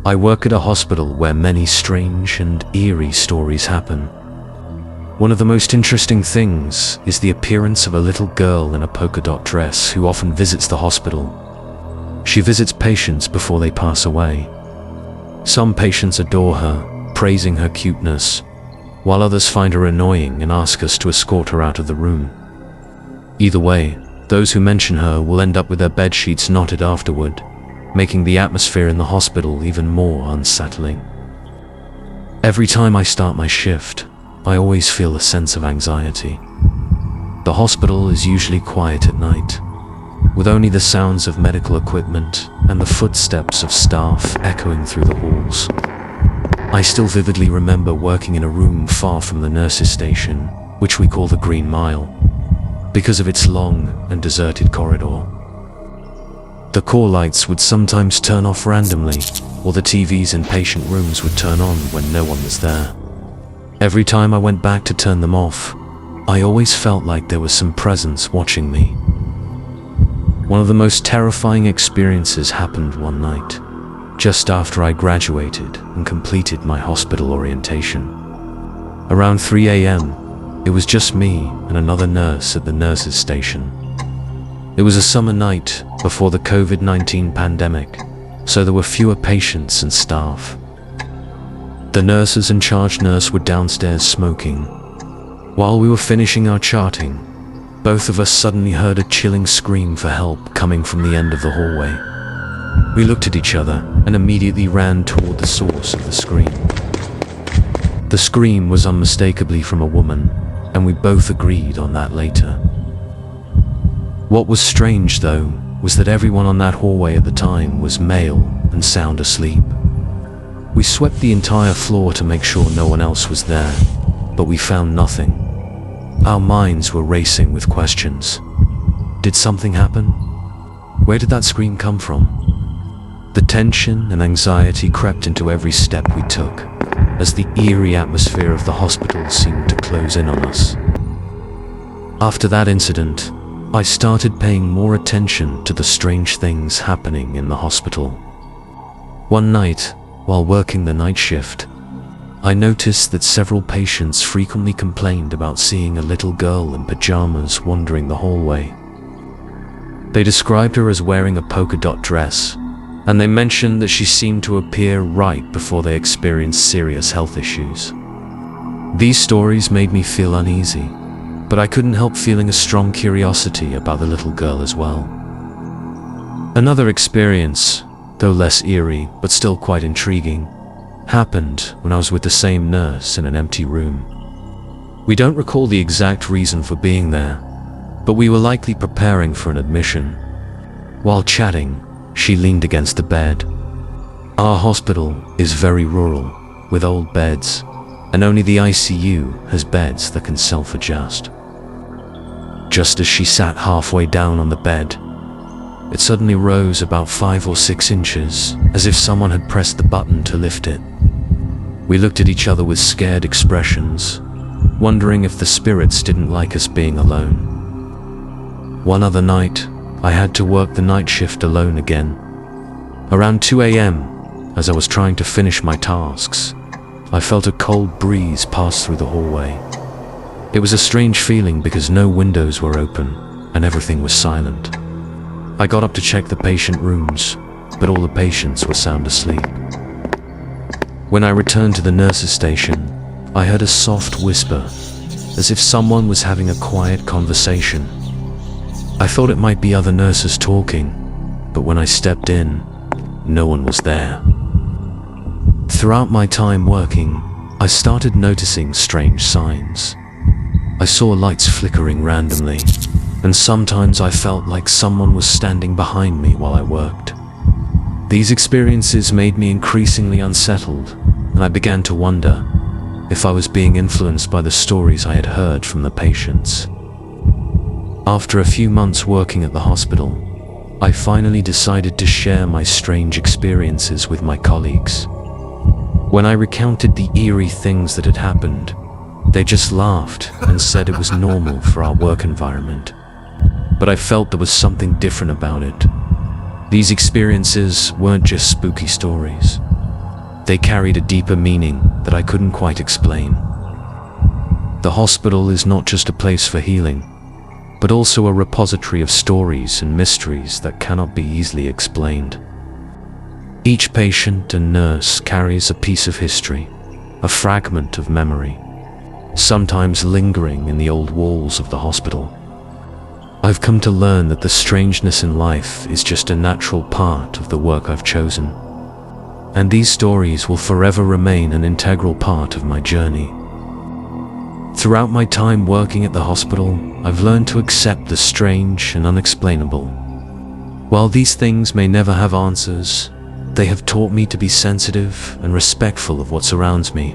I work at a hospital where many strange and eerie stories happen. One of the most interesting things is the appearance of a little girl in a polka dot dress who often visits the hospital. She visits patients before they pass away. Some patients adore her, praising her cuteness, while others find her annoying and ask us to escort her out of the room. Either way, those who mention her will end up with their bed sheets knotted afterward, making the atmosphere in the hospital even more unsettling. Every time I start my shift, I always feel a sense of anxiety. The hospital is usually quiet at night, with only the sounds of medical equipment and the footsteps of staff echoing through the halls. I still vividly remember working in a room far from the nurses' station, which we call the Green Mile, because of its long and deserted corridor. The core lights would sometimes turn off randomly, or the TVs in patient rooms would turn on when no one was there. Every time I went back to turn them off, I always felt like there was some presence watching me. One of the most terrifying experiences happened one night, just after I graduated and completed my hospital orientation. Around 3 a.m., it was just me and another nurse at the nurses' station. It was a summer night before the COVID-19 pandemic, so there were fewer patients and staff. The nurses and charge nurse were downstairs smoking. While we were finishing our charting, both of us suddenly heard a chilling scream for help coming from the end of the hallway. We looked at each other and immediately ran toward the source of the scream. The scream was unmistakably from a woman, and we both agreed on that later. What was strange, though, was that everyone on that hallway at the time was male and sound asleep. We swept the entire floor to make sure no one else was there, but we found nothing. Our minds were racing with questions. Did something happen? Where did that scream come from? The tension and anxiety crept into every step we took, as the eerie atmosphere of the hospital seemed to close in on us. After that incident, I started paying more attention to the strange things happening in the hospital. One night, while working the night shift, I noticed that several patients frequently complained about seeing a little girl in pajamas wandering the hallway. They described her as wearing a polka dot dress, and they mentioned that she seemed to appear right before they experienced serious health issues. These stories made me feel uneasy, but I couldn't help feeling a strong curiosity about the little girl as well. Another experience, though less eerie but still quite intriguing, happened when I was with the same nurse in an empty room. We don't recall the exact reason for being there, but we were likely preparing for an admission. While chatting, she leaned against the bed. Our hospital is very rural, with old beds, and only the ICU has beds that can self-adjust. Just as she sat halfway down on the bed, it suddenly rose about 5 or 6 inches, as if someone had pressed the button to lift it. We looked at each other with scared expressions, wondering if the spirits didn't like us being alone. One other night, I had to work the night shift alone again. Around 2 a.m., as I was trying to finish my tasks, I felt a cold breeze pass through the hallway. It was a strange feeling because no windows were open and everything was silent. I got up to check the patient rooms, but all the patients were sound asleep. When I returned to the nurses' station, I heard a soft whisper, as if someone was having a quiet conversation. I thought it might be other nurses talking, but when I stepped in, no one was there. Throughout my time working, I started noticing strange signs. I saw lights flickering randomly, and sometimes I felt like someone was standing behind me while I worked. These experiences made me increasingly unsettled, and I began to wonder if I was being influenced by the stories I had heard from the patients. After a few months working at the hospital, I finally decided to share my strange experiences with my colleagues. When I recounted the eerie things that had happened, they just laughed and said it was normal for our work environment. But I felt there was something different about it. These experiences weren't just spooky stories. They carried a deeper meaning that I couldn't quite explain. The hospital is not just a place for healing, but also a repository of stories and mysteries that cannot be easily explained. Each patient and nurse carries a piece of history, a fragment of memory, sometimes lingering in the old walls of the hospital. I've come to learn that the strangeness in life is just a natural part of the work I've chosen, and these stories will forever remain an integral part of my journey. Throughout my time working at the hospital, I've learned to accept the strange and unexplainable. While these things may never have answers, they have taught me to be sensitive and respectful of what surrounds me.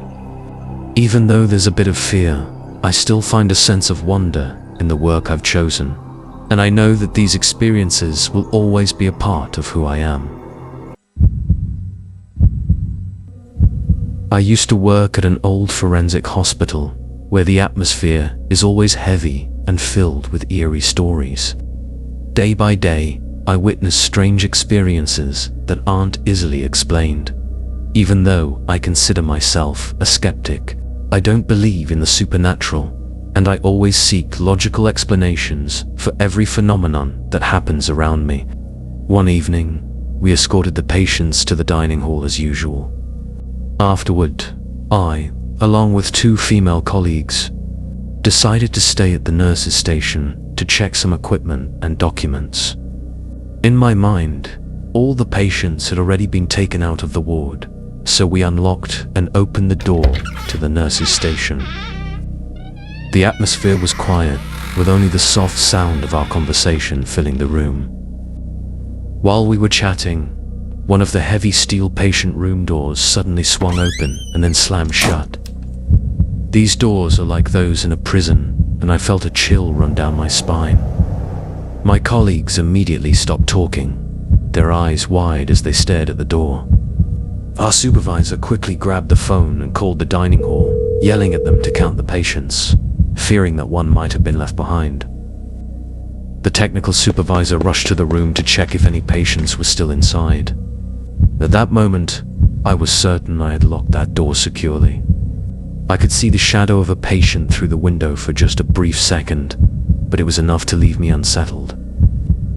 Even though there's a bit of fear, I still find a sense of wonder in the work I've chosen, and I know that these experiences will always be a part of who I am. I used to work at an old forensic hospital where the atmosphere is always heavy and filled with eerie stories. Day by day, I witness strange experiences that aren't easily explained. Even though I consider myself a skeptic, I don't believe in the supernatural, and I always seek logical explanations for every phenomenon that happens around me. One evening, we escorted the patients to the dining hall as usual. Afterward, I, along with 2 female colleagues, decided to stay at the nurse's station to check some equipment and documents. In my mind, all the patients had already been taken out of the ward, so we unlocked and opened the door to the nurse's station. The atmosphere was quiet, with only the soft sound of our conversation filling the room. While we were chatting, one of the heavy steel patient room doors suddenly swung open and then slammed shut. These doors are like those in a prison, and I felt a chill run down my spine. My colleagues immediately stopped talking, their eyes wide as they stared at the door. Our supervisor quickly grabbed the phone and called the dining hall, yelling at them to count the patients, fearing that one might have been left behind. The technical supervisor rushed to the room to check if any patients were still inside. At that moment, I was certain I had locked that door securely. I could see the shadow of a patient through the window for just a brief second, but it was enough to leave me unsettled.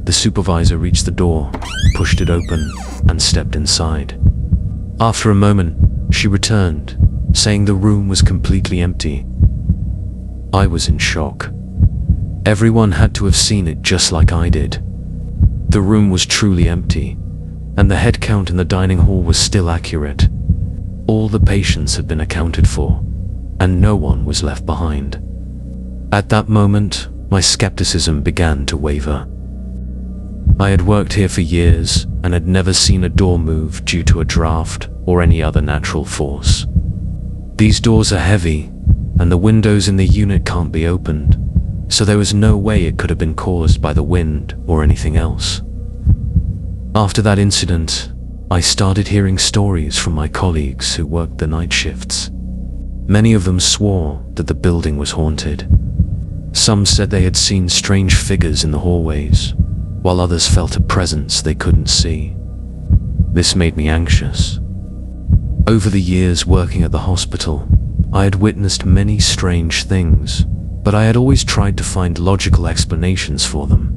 The supervisor reached the door, pushed it open, and stepped inside. After a moment, she returned, saying the room was completely empty. I was in shock. Everyone had to have seen it just like I did. The room was truly empty, and the head count in the dining hall was still accurate. All the patients had been accounted for, and no one was left behind. At that moment, my skepticism began to waver. I had worked here for years and had never seen a door move due to a draft or any other natural force. These doors are heavy, and the windows in the unit can't be opened, so there was no way it could have been caused by the wind or anything else. After that incident, I started hearing stories from my colleagues who worked the night shifts. Many of them swore that the building was haunted. Some said they had seen strange figures in the hallways, while others felt a presence they couldn't see. This made me anxious. Over the years working at the hospital, I had witnessed many strange things, but I had always tried to find logical explanations for them.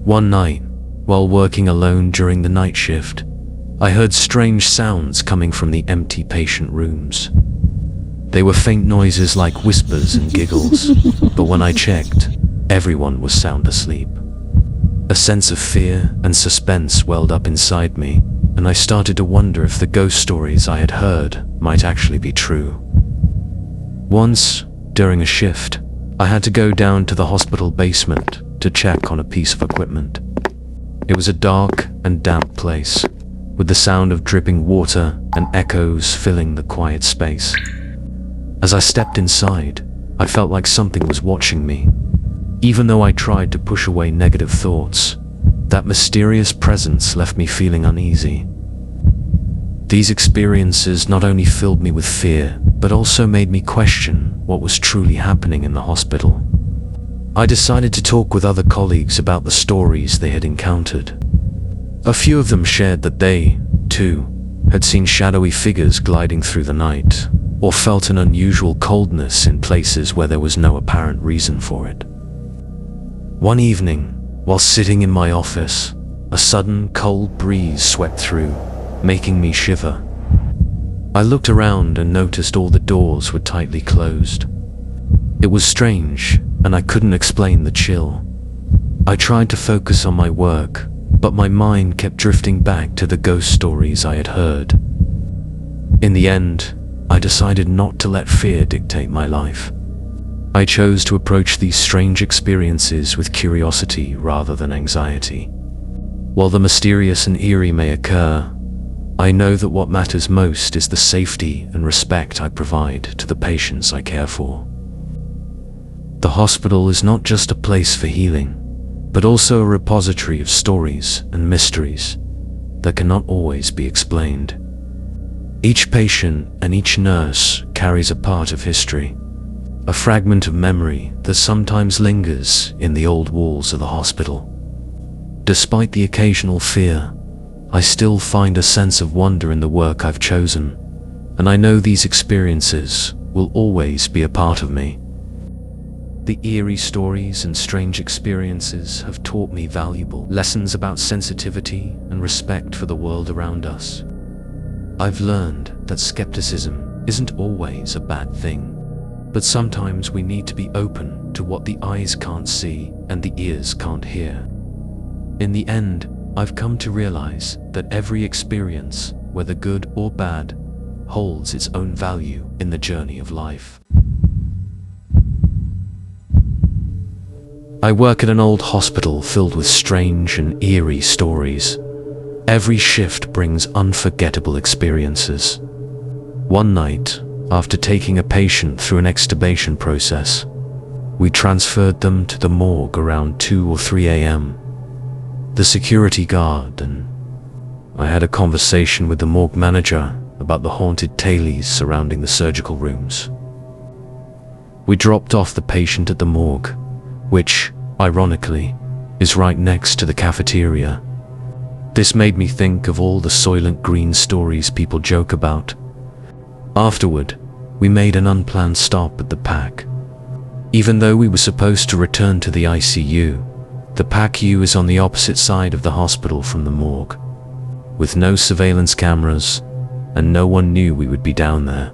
One night, while working alone during the night shift, I heard strange sounds coming from the empty patient rooms. They were faint noises like whispers and giggles, but when I checked, everyone was sound asleep. A sense of fear and suspense welled up inside me, and I started to wonder if the ghost stories I had heard might actually be true. Once, during a shift, I had to go down to the hospital basement to check on a piece of equipment. It was a dark and damp place, with the sound of dripping water and echoes filling the quiet space. As I stepped inside, I felt like something was watching me. Even though I tried to push away negative thoughts, that mysterious presence left me feeling uneasy. These experiences not only filled me with fear, but also made me question what was truly happening in the hospital. I decided to talk with other colleagues about the stories they had encountered. A few of them shared that they, too, had seen shadowy figures gliding through the night, or felt an unusual coldness in places where there was no apparent reason for it. One evening, while sitting in my office, a sudden cold breeze swept through, making me shiver. I looked around and noticed all the doors were tightly closed. It was strange, and I couldn't explain the chill. I tried to focus on my work, but my mind kept drifting back to the ghost stories I had heard. In the end, I decided not to let fear dictate my life. I chose to approach these strange experiences with curiosity rather than anxiety. While the mysterious and eerie may occur, I know that what matters most is the safety and respect I provide to the patients I care for. The hospital is not just a place for healing, but also a repository of stories and mysteries that cannot always be explained. Each patient and each nurse carries a part of history, a fragment of memory that sometimes lingers in the old walls of the hospital. Despite the occasional fear, I still find a sense of wonder in the work I've chosen, and I know these experiences will always be a part of me. The eerie stories and strange experiences have taught me valuable lessons about sensitivity and respect for the world around us. I've learned that skepticism isn't always a bad thing, but sometimes we need to be open to what the eyes can't see and the ears can't hear. In the end, I've come to realize that every experience, whether good or bad, holds its own value in the journey of life. I work at an old hospital filled with strange and eerie stories. Every shift brings unforgettable experiences. One night, after taking a patient through an extubation process, we transferred them to the morgue around 2 or 3 a.m. The security guard and I had a conversation with the morgue manager about the haunted tailies surrounding the surgical rooms. We dropped off the patient at the morgue, which, ironically, is right next to the cafeteria. This made me think of all the Soylent Green stories people joke about. Afterward, we made an unplanned stop at the PAC. Even though we were supposed to return to the ICU, the PACU is on the opposite side of the hospital from the morgue, with no surveillance cameras, and no one knew we would be down there.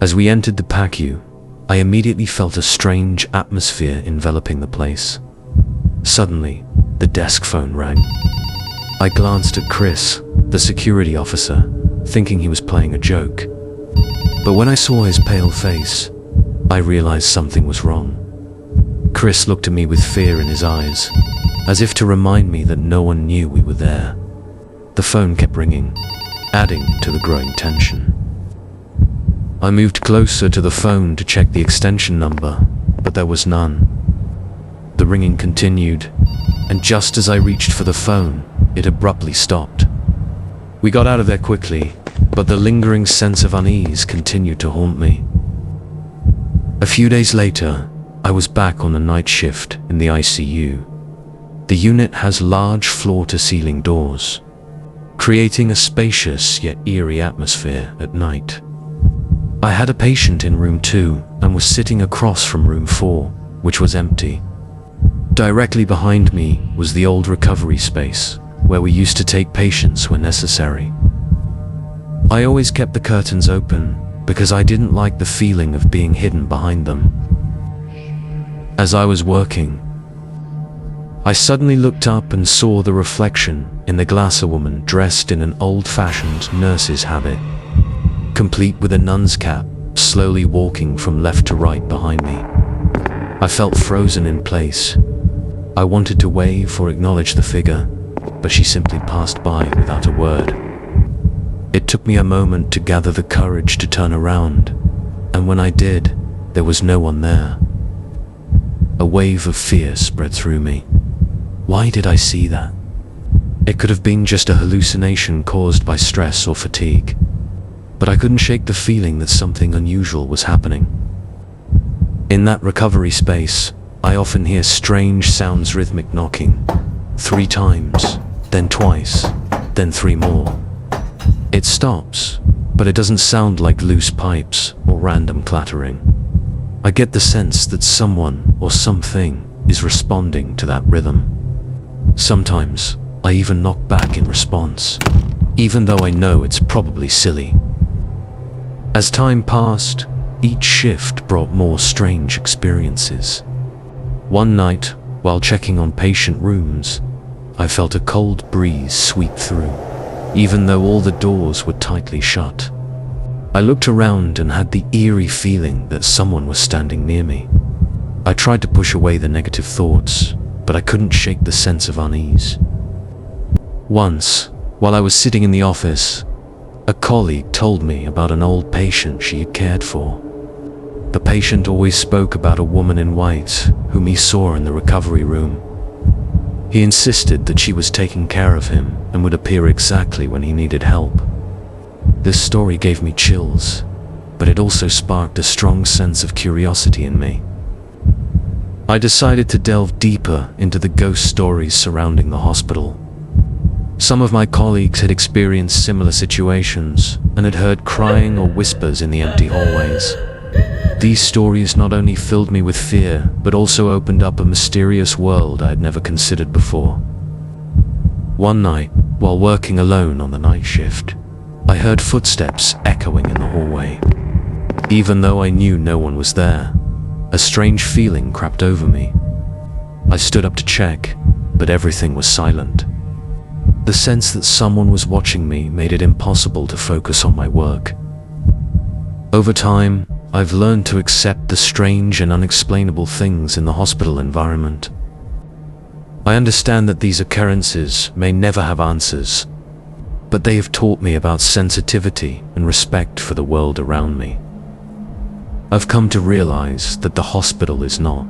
As we entered the PACU, I immediately felt a strange atmosphere enveloping the place. Suddenly, the desk phone rang. I glanced at Chris, the security officer, thinking he was playing a joke. But when I saw his pale face, I realized something was wrong. Chris looked at me with fear in his eyes, as if to remind me that no one knew we were there. The phone kept ringing, adding to the growing tension. I moved closer to the phone to check the extension number, but there was none. The ringing continued, and just as I reached for the phone, it abruptly stopped. We got out of there quickly, but the lingering sense of unease continued to haunt me. A few days later, I was back on the night shift in the ICU. The unit has large floor-to-ceiling doors, creating a spacious yet eerie atmosphere at night. I had a patient in room 2 and was sitting across from room 4, which was empty. Directly behind me was the old recovery space, where we used to take patients when necessary. I always kept the curtains open because I didn't like the feeling of being hidden behind them. As I was working, I suddenly looked up and saw the reflection in the glass a woman dressed in an old-fashioned nurse's habit, complete with a nun's cap, slowly walking from left to right behind me. I felt frozen in place. I wanted to wave or acknowledge the figure, but she simply passed by without a word. It took me a moment to gather the courage to turn around, and when I did, there was no one there. A wave of fear spread through me. Why did I see that? It could have been just a hallucination caused by stress or fatigue, but I couldn't shake the feeling that something unusual was happening. In that recovery space, I often hear strange sounds, rhythmic knocking, 3 times, then twice, then 3 more. It stops, but it doesn't sound like loose pipes or random clattering. I get the sense that someone or something is responding to that rhythm. Sometimes I even knock back in response, even though I know it's probably silly. As time passed, each shift brought more strange experiences. One night, while checking on patient rooms, I felt a cold breeze sweep through, even though all the doors were tightly shut. I looked around and had the eerie feeling that someone was standing near me. I tried to push away the negative thoughts, but I couldn't shake the sense of unease. Once, while I was sitting in the office, a colleague told me about an old patient she had cared for. The patient always spoke about a woman in white whom he saw in the recovery room. He insisted that she was taking care of him and would appear exactly when he needed help. This story gave me chills, but it also sparked a strong sense of curiosity in me. I decided to delve deeper into the ghost stories surrounding the hospital. Some of my colleagues had experienced similar situations and had heard crying or whispers in the empty hallways. These stories not only filled me with fear, but also opened up a mysterious world I had never considered before. One night, while working alone on the night shift, I heard footsteps echoing in the hallway. Even though I knew no one was there, a strange feeling crept over me. I stood up to check, but everything was silent. The sense that someone was watching me made it impossible to focus on my work. Over time, I've learned to accept the strange and unexplainable things in the hospital environment. I understand that these occurrences may never have answers, but they have taught me about sensitivity and respect for the world around me. I've come to realize that the hospital is not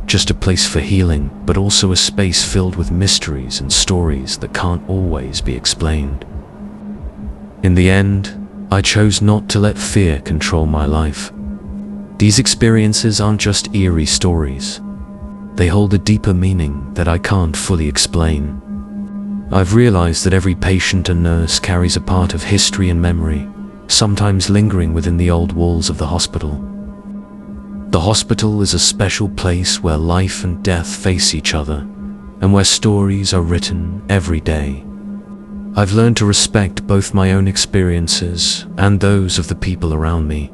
just a place for healing, but also a space filled with mysteries and stories that can't always be explained. In the end, I chose not to let fear control my life. These experiences aren't just eerie stories. They hold a deeper meaning that I can't fully explain. I've realized that every patient and nurse carries a part of history and memory, sometimes lingering within the old walls of the hospital. The hospital is a special place where life and death face each other, and where stories are written every day. I've learned to respect both my own experiences and those of the people around me.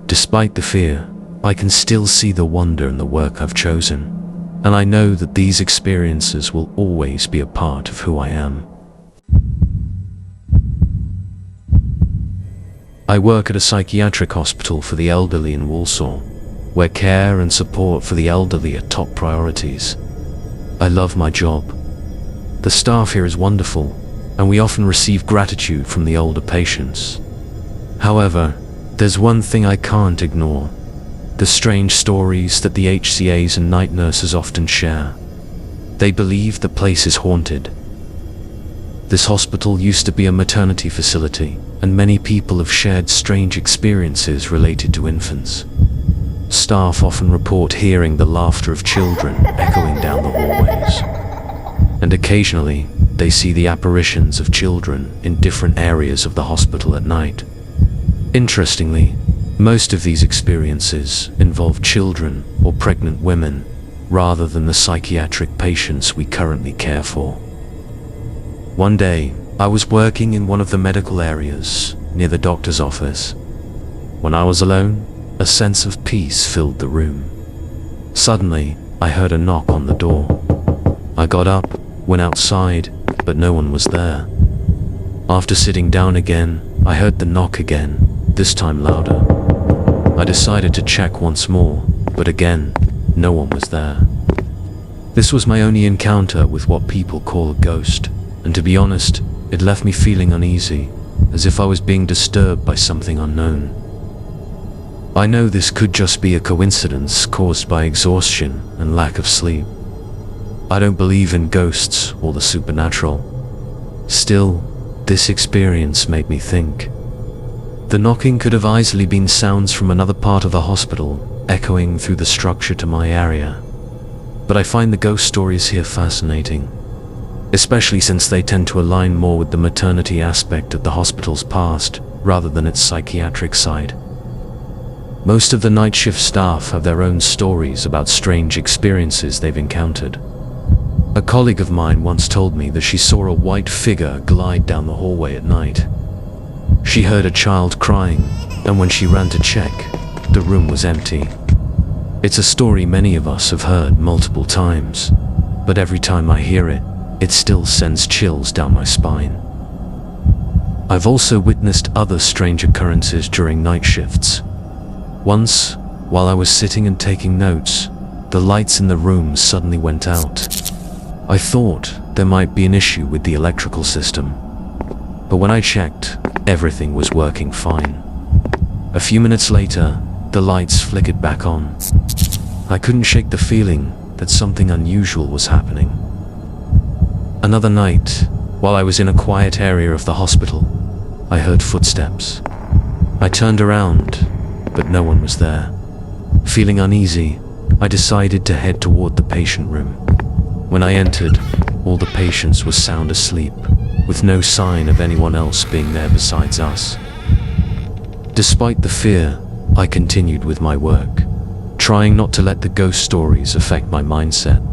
Despite the fear, I can still see the wonder in the work I've chosen, and I know that these experiences will always be a part of who I am. I work at a psychiatric hospital for the elderly in Warsaw, where care and support for the elderly are top priorities. I love my job. The staff here is wonderful, and we often receive gratitude from the older patients. However, there's one thing I can't ignore: the strange stories that the HCAs and night nurses often share. They believe the place is haunted. This hospital used to be a maternity facility, and many people have shared strange experiences related to infants. Staff often report hearing the laughter of children echoing down the hallways. And occasionally, they see the apparitions of children in different areas of the hospital at night. Interestingly, most of these experiences involve children or pregnant women, rather than the psychiatric patients we currently care for. One day, I was working in one of the medical areas near the doctor's office. When I was alone, a sense of peace filled the room. Suddenly, I heard a knock on the door. I got up, went outside, but no one was there. After sitting down again, I heard the knock again, this time louder. I decided to check once more, but again, no one was there. This was my only encounter with what people call a ghost, and to be honest, it left me feeling uneasy, as if I was being disturbed by something unknown. I know this could just be a coincidence caused by exhaustion and lack of sleep. I don't believe in ghosts or the supernatural. Still, this experience made me think. The knocking could have easily been sounds from another part of the hospital, echoing through the structure to my area. But I find the ghost stories here fascinating. especially since they tend to align more with the maternity aspect of the hospital's past rather than its psychiatric side. Most of the night shift staff have their own stories about strange experiences they've encountered. A colleague of mine once told me that she saw a white figure glide down the hallway at night. She heard a child crying, and when she ran to check, the room was empty. It's a story many of us have heard multiple times, but every time I hear it, it still sends chills down my spine. I've also witnessed other strange occurrences during night shifts. Once, while I was sitting and taking notes, the lights in the room suddenly went out. I thought there might be an issue with the electrical system, but when I checked, everything was working fine. A few minutes later, the lights flickered back on. I couldn't shake the feeling that something unusual was happening. Another night, while I was in a quiet area of the hospital, I heard footsteps. I turned around, but no one was there. Feeling uneasy, I decided to head toward the patient room. When I entered, all the patients were sound asleep, with no sign of anyone else being there besides us. Despite the fear, I continued with my work, trying not to let the ghost stories affect my mindset.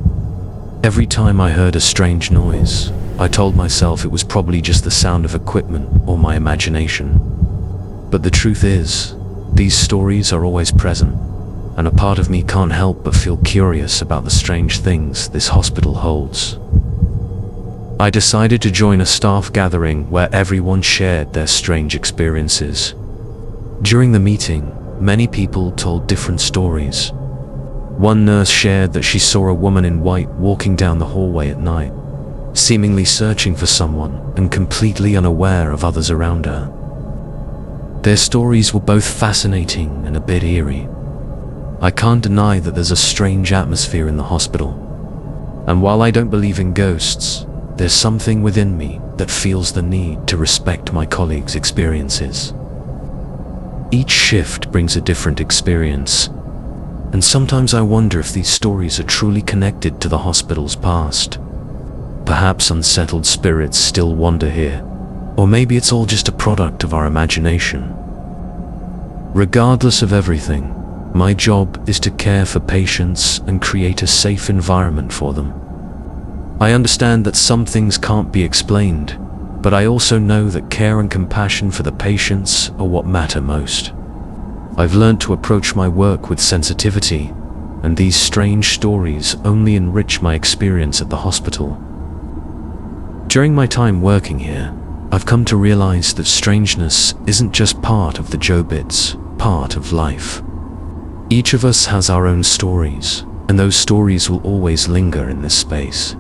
Every time I heard a strange noise, I told myself it was probably just the sound of equipment or my imagination. But the truth is, these stories are always present, and a part of me can't help but feel curious about the strange things this hospital holds. I decided to join a staff gathering where everyone shared their strange experiences. During the meeting, many people told different stories. One nurse shared that she saw a woman in white walking down the hallway at night, seemingly searching for someone and completely unaware of others around her. Their stories were both fascinating and a bit eerie. I can't deny that there's a strange atmosphere in the hospital, and while I don't believe in ghosts, there's something within me that feels the need to respect my colleagues' experiences. Each shift brings a different experience, and sometimes I wonder if these stories are truly connected to the hospital's past. Perhaps unsettled spirits still wander here, or maybe it's all just a product of our imagination. Regardless of everything, my job is to care for patients and create a safe environment for them. I understand that some things can't be explained, but I also know that care and compassion for the patients are what matter most. I've learned to approach my work with sensitivity, and these strange stories only enrich my experience at the hospital. During my time working here, I've come to realize that strangeness isn't just part of the job, it's part of life. Each of us has our own stories, and those stories will always linger in this space.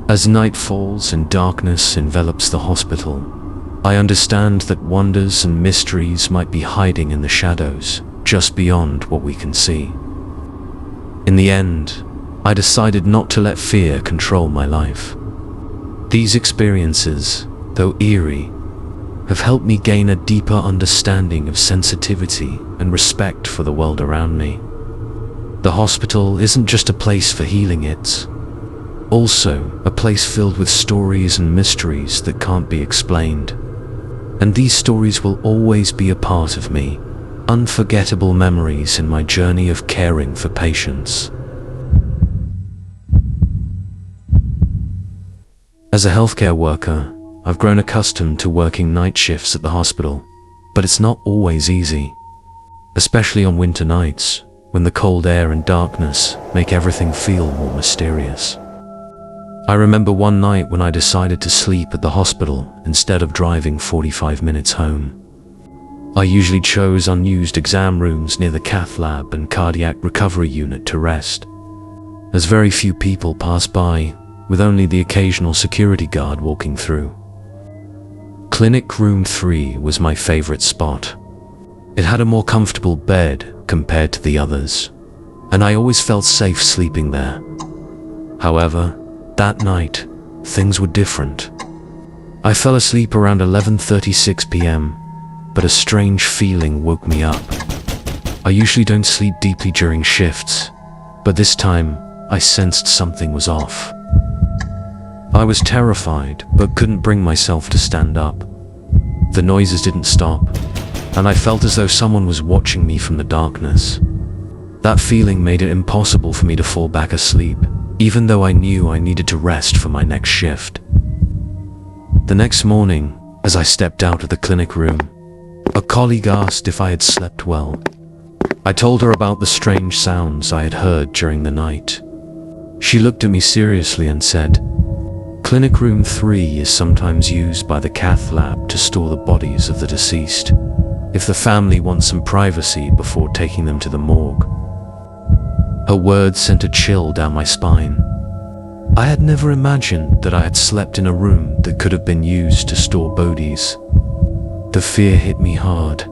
As night falls and darkness envelops the hospital, I understand that wonders and mysteries might be hiding in the shadows, just beyond what we can see. In the end, I decided not to let fear control my life. These experiences, though eerie, have helped me gain a deeper understanding of sensitivity and respect for the world around me. The hospital isn't just a place for healing, it's also a place filled with stories and mysteries that can't be explained. And these stories will always be a part of me, unforgettable memories in my journey of caring for patients. As a healthcare worker, I've grown accustomed to working night shifts at the hospital, but it's not always easy, especially on winter nights when the cold air and darkness make everything feel more mysterious. I remember one night when I decided to sleep at the hospital instead of driving 45 minutes home. I usually chose unused exam rooms near the cath lab and cardiac recovery unit to rest, as very few people pass by, with only the occasional security guard walking through. Clinic Room 3 was my favorite spot. It had a more comfortable bed compared to the others, and I always felt safe sleeping there. However, that night, things were different. I fell asleep around 11:36 p.m., but a strange feeling woke me up. I usually don't sleep deeply during shifts, but this time I sensed something was off. I was terrified, but couldn't bring myself to stand up. The noises didn't stop, and I felt as though someone was watching me from the darkness. That feeling made it impossible for me to fall back asleep, even though I knew I needed to rest for my next shift. The next morning, as I stepped out of the clinic room, a colleague asked if I had slept well. I told her about the strange sounds I had heard during the night. She looked at me seriously and said, "Clinic room 3 is sometimes used by the cath lab to store the bodies of the deceased, if the family wants some privacy before taking them to the morgue." Her words sent a chill down my spine. I had never imagined that I had slept in a room that could have been used to store bodies. The fear hit me hard,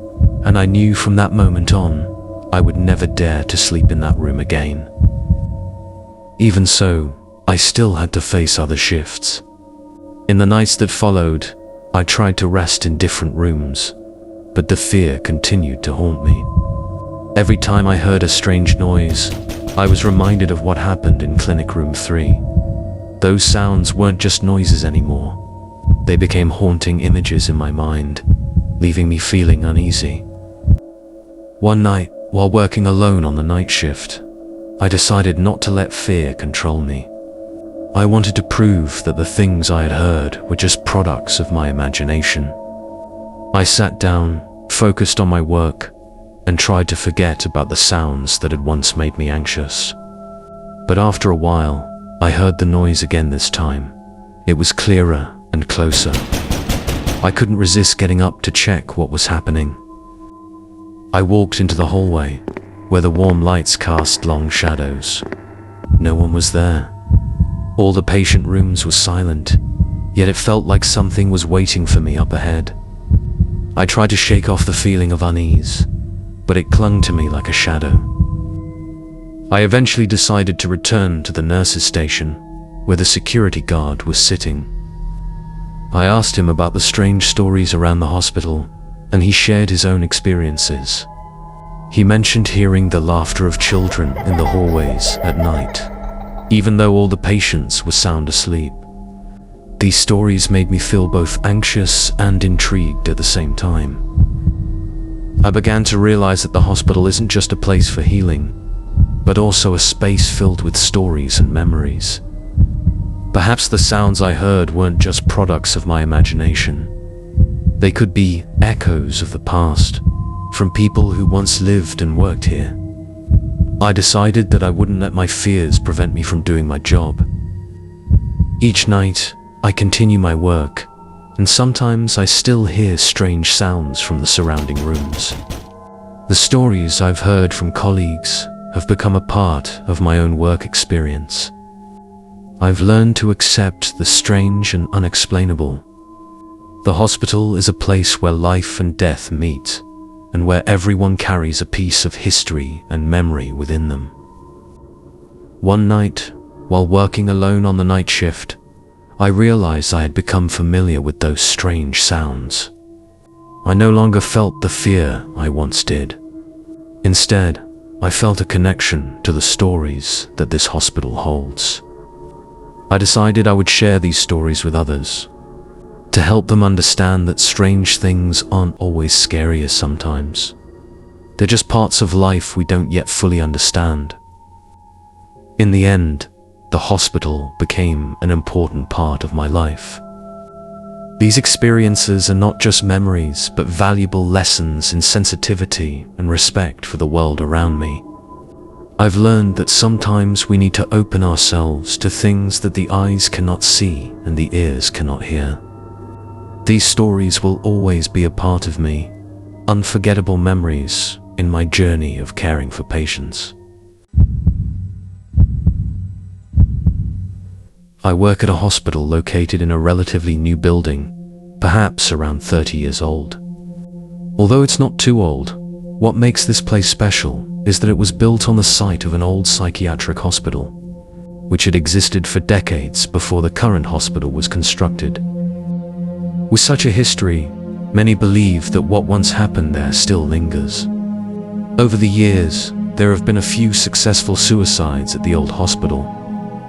and I knew from that moment on, I would never dare to sleep in that room again. Even so, I still had to face other shifts. In the nights that followed, I tried to rest in different rooms, but the fear continued to haunt me. Every time I heard a strange noise, I was reminded of what happened in Clinic Room 3. Those sounds weren't just noises anymore. They became haunting images in my mind, leaving me feeling uneasy. One night, while working alone on the night shift, I decided not to let fear control me. I wanted to prove that the things I had heard were just products of my imagination. I sat down, focused on my work, and tried to forget about the sounds that had once made me anxious. But after a while, I heard the noise again this time. It was clearer and closer. I couldn't resist getting up to check what was happening. I walked into the hallway, where the warm lights cast long shadows. No one was there. All the patient rooms were silent, yet it felt like something was waiting for me up ahead. I tried to shake off the feeling of unease, but it clung to me like a shadow. I eventually decided to return to the nurse's station, where the security guard was sitting. I asked him about the strange stories around the hospital, and he shared his own experiences. He mentioned hearing the laughter of children in the hallways at night, even though all the patients were sound asleep. These stories made me feel both anxious and intrigued at the same time. I began to realize that the hospital isn't just a place for healing, but also a space filled with stories and memories. Perhaps the sounds I heard weren't just products of my imagination. They could be echoes of the past, from people who once lived and worked here. I decided that I wouldn't let my fears prevent me from doing my job. Each night, I continue my work, and sometimes I still hear strange sounds from the surrounding rooms. The stories I've heard from colleagues have become a part of my own work experience. I've learned to accept the strange and unexplainable. The hospital is a place where life and death meet, and where everyone carries a piece of history and memory within them. One night, while working alone on the night shift, I realized I had become familiar with those strange sounds. I no longer felt the fear I once did. Instead, I felt a connection to the stories that this hospital holds. I decided I would share these stories with others, to help them understand that strange things aren't always scary as sometimes. They're just parts of life we don't yet fully understand. In the end, the hospital became an important part of my life. These experiences are not just memories, but valuable lessons in sensitivity and respect for the world around me. I've learned that sometimes we need to open ourselves to things that the eyes cannot see and the ears cannot hear. These stories will always be a part of me, unforgettable memories in my journey of caring for patients. I work at a hospital located in a relatively new building, perhaps around 30 years old. Although it's not too old, what makes this place special is that it was built on the site of an old psychiatric hospital, which had existed for decades before the current hospital was constructed. With such a history, many believe that what once happened there still lingers. Over the years, there have been a few successful suicides at the old hospital,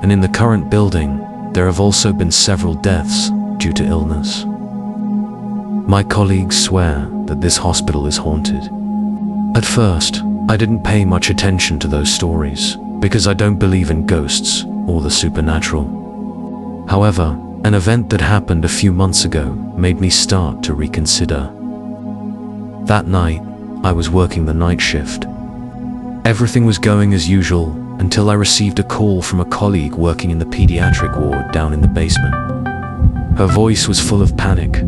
and in the current building, there have also been several deaths due to illness. My colleagues swear that this hospital is haunted. At first, I didn't pay much attention to those stories because I don't believe in ghosts or the supernatural. However, an event that happened a few months ago made me start to reconsider. That night, I was working the night shift. Everything was going as usual until I received a call from a colleague working in the pediatric ward down in the basement. Her voice was full of panic,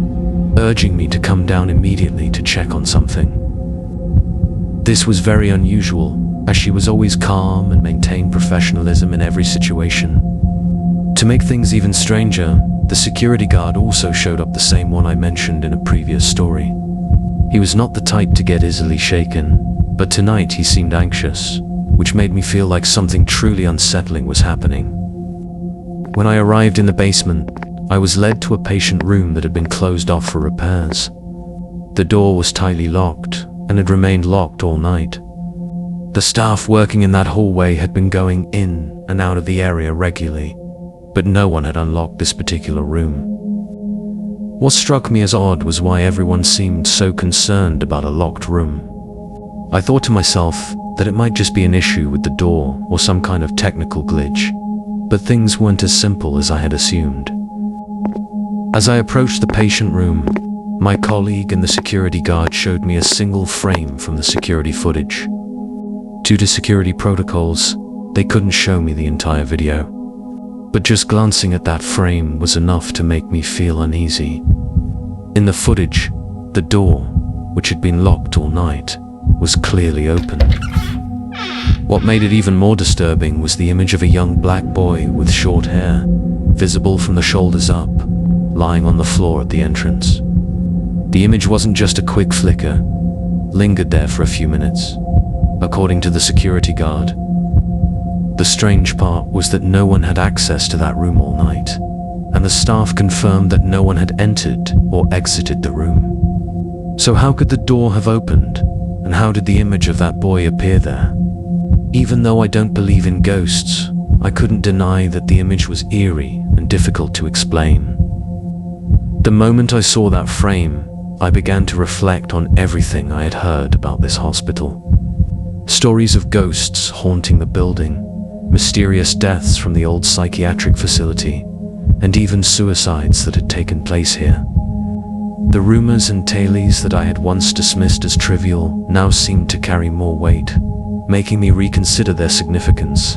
urging me to come down immediately to check on something. This was very unusual, as she was always calm and maintained professionalism in every situation. To make things even stranger, the security guard also showed up, the same one I mentioned in a previous story. He was not the type to get easily shaken, but tonight he seemed anxious, which made me feel like something truly unsettling was happening. When I arrived in the basement, I was led to a patient room that had been closed off for repairs. The door was tightly locked and had remained locked all night. The staff working in that hallway had been going in and out of the area regularly, but no one had unlocked this particular room. What struck me as odd was why everyone seemed so concerned about a locked room. I thought to myself that it might just be an issue with the door or some kind of technical glitch, but things weren't as simple as I had assumed. As I approached the patient room, my colleague and the security guard showed me a single frame from the security footage. Due to security protocols, they couldn't show me the entire video, but just glancing at that frame was enough to make me feel uneasy. In the footage, the door, which had been locked all night, was clearly open. What made it even more disturbing was the image of a young black boy with short hair, visible from the shoulders up, lying on the floor at the entrance. The image wasn't just a quick flicker, lingered there for a few minutes, according to the security guard. The strange part was that no one had access to that room all night, and the staff confirmed that no one had entered or exited the room. So how could the door have opened, and how did the image of that boy appear there? Even though I don't believe in ghosts, I couldn't deny that the image was eerie and difficult to explain. The moment I saw that frame, I began to reflect on everything I had heard about this hospital. Stories of ghosts haunting the building, mysterious deaths from the old psychiatric facility, and even suicides that had taken place here. The rumors and tales that I had once dismissed as trivial now seemed to carry more weight, making me reconsider their significance.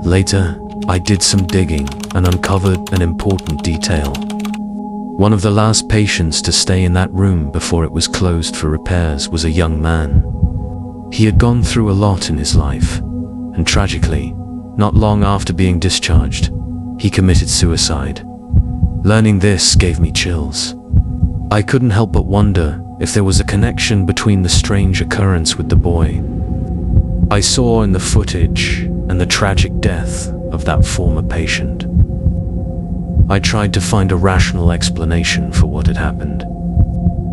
Later, I did some digging and uncovered an important detail. One of the last patients to stay in that room before it was closed for repairs was a young man. He had gone through a lot in his life, and tragically, not long after being discharged, he committed suicide. Learning this gave me chills. I couldn't help but wonder if there was a connection between the strange occurrence with the boy I saw in the footage and the tragic death of that former patient. I tried to find a rational explanation for what had happened.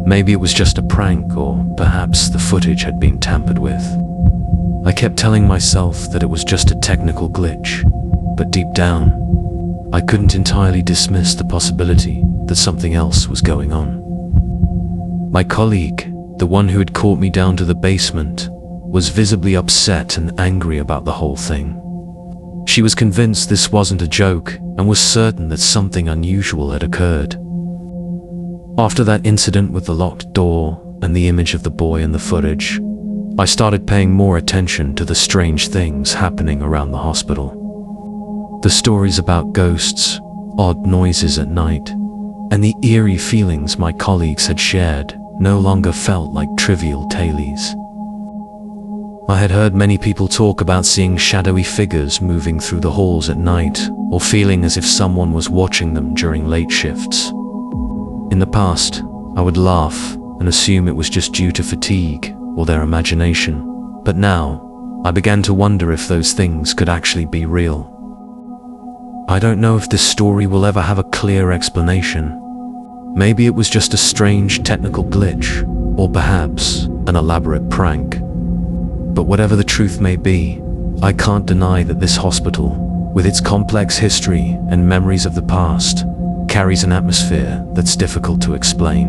Maybe it was just a prank, or perhaps the footage had been tampered with. I kept telling myself that it was just a technical glitch, but deep down, I couldn't entirely dismiss the possibility that something else was going on. My colleague, the one who had caught me down to the basement, was visibly upset and angry about the whole thing. She was convinced this wasn't a joke and was certain that something unusual had occurred. After that incident with the locked door and the image of the boy in the footage, I started paying more attention to the strange things happening around the hospital. The stories about ghosts, odd noises at night, and the eerie feelings my colleagues had shared no longer felt like trivial tales. I had heard many people talk about seeing shadowy figures moving through the halls at night, or feeling as if someone was watching them during late shifts. In the past, I would laugh and assume it was just due to fatigue or their imagination, but now, I began to wonder if those things could actually be real. I don't know if this story will ever have a clear explanation. Maybe it was just a strange technical glitch, or perhaps an elaborate prank. But whatever the truth may be, I can't deny that this hospital with its complex history and memories of the past, carries an atmosphere that's difficult to explain.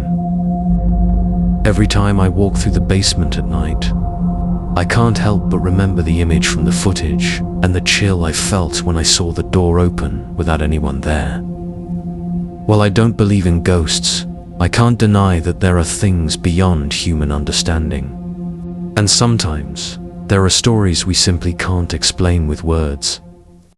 Every time I walk through the basement at night, I can't help but remember the image from the footage and the chill I felt when I saw the door open without anyone there. While I don't believe in ghosts, I can't deny that there are things beyond human understanding. And sometimes, there are stories we simply can't explain with words.